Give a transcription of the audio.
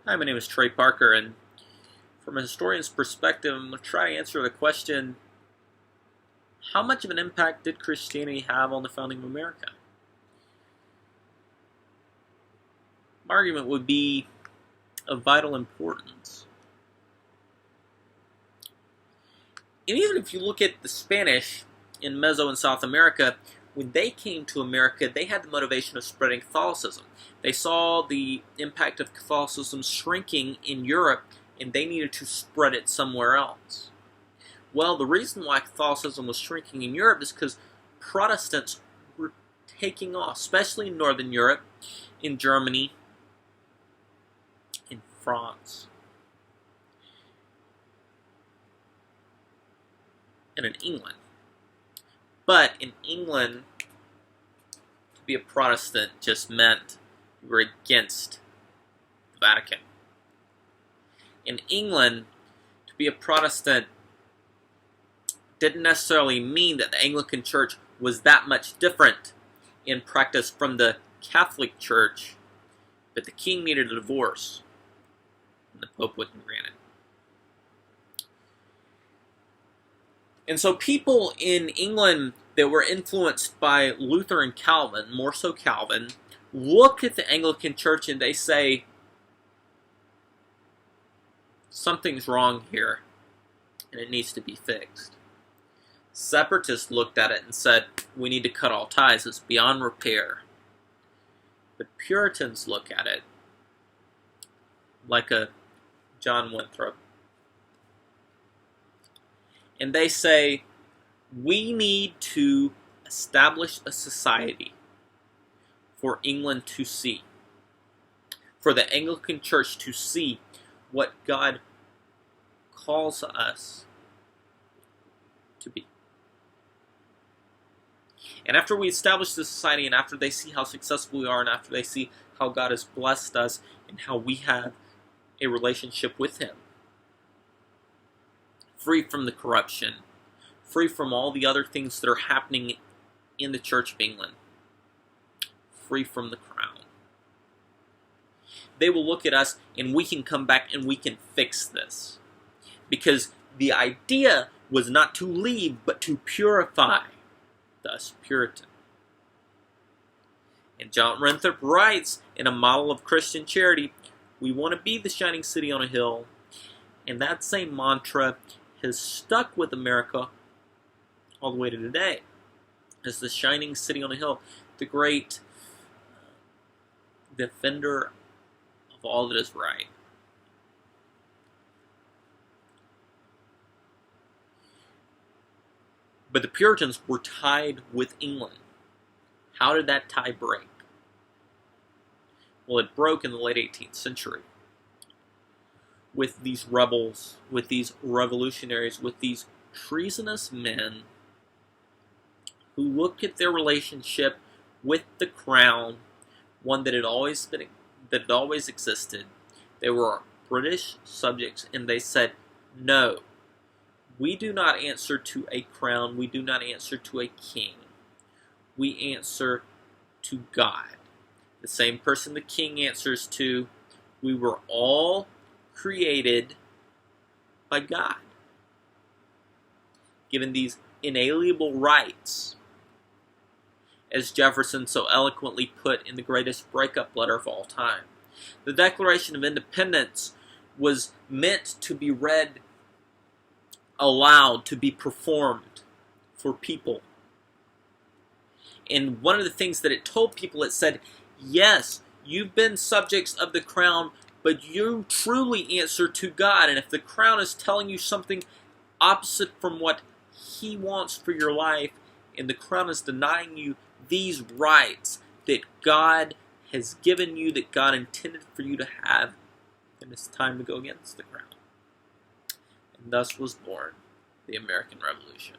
Hi, my name is Trey Parker, and from a historian's perspective, I'm going to try to answer the question, how much of an impact did Christianity have on the founding of America? My argument would be of vital importance. And even if you look at the Spanish in Meso and South America, when they came to America, they had the motivation of spreading Catholicism. They saw the impact of Catholicism shrinking in Europe, and they needed to spread it somewhere else. Well, the reason why Catholicism was shrinking in Europe is because Protestants were taking off, especially in Northern Europe, in Germany, in France, and in England. But in England, to be a Protestant just meant you were against the Vatican. In England, to be a Protestant didn't necessarily mean that the Anglican Church was that much different in practice from the Catholic Church, but the king needed a divorce, and the Pope wouldn't grant it. And so people in England that were influenced by Luther and Calvin, more so Calvin, look at the Anglican Church and they say, something's wrong here, and it needs to be fixed. Separatists looked at it and said, we need to cut all ties, it's beyond repair. But Puritans look at it like a John Winthrop, and they say, we need to establish a society for England to see, for the Anglican Church to see what God calls us to be. And after we establish this society, and after they see how successful we are, and after they see how God has blessed us, and how we have a relationship with Him, free from the corruption, free from all the other things that are happening in the Church of England, free from the crown, they will look at us and we can come back and we can fix this. Because the idea was not to leave, but to purify, thus Puritan. And John Winthrop writes in A Model of Christian Charity, we want to be the shining city on a hill. And that same mantra has stuck with America all the way to today, as the shining city on a hill, the great defender of all that is right. But the Puritans were tied with England. How did that tie break? Well, it broke in the late 18th century with these rebels, with these revolutionaries, with these treasonous men who looked at their relationship with the crown, one that had always existed. They were British subjects, and they said, no, we do not answer to a crown, we do not answer to a king. We answer to God. The same person the king answers to. We were all created by God, given these inalienable rights, as Jefferson so eloquently put in the greatest breakup letter of all time. The Declaration of Independence was meant to be read aloud, to be performed for people. And one of the things that it told people, it said, yes, you've been subjects of the crown, but you truly answer to God. And if the crown is telling you something opposite from what He wants for your life, and the crown is denying you these rights that God has given you, that God intended for you to have, then it's time to go against the crown. And thus was born the American Revolution.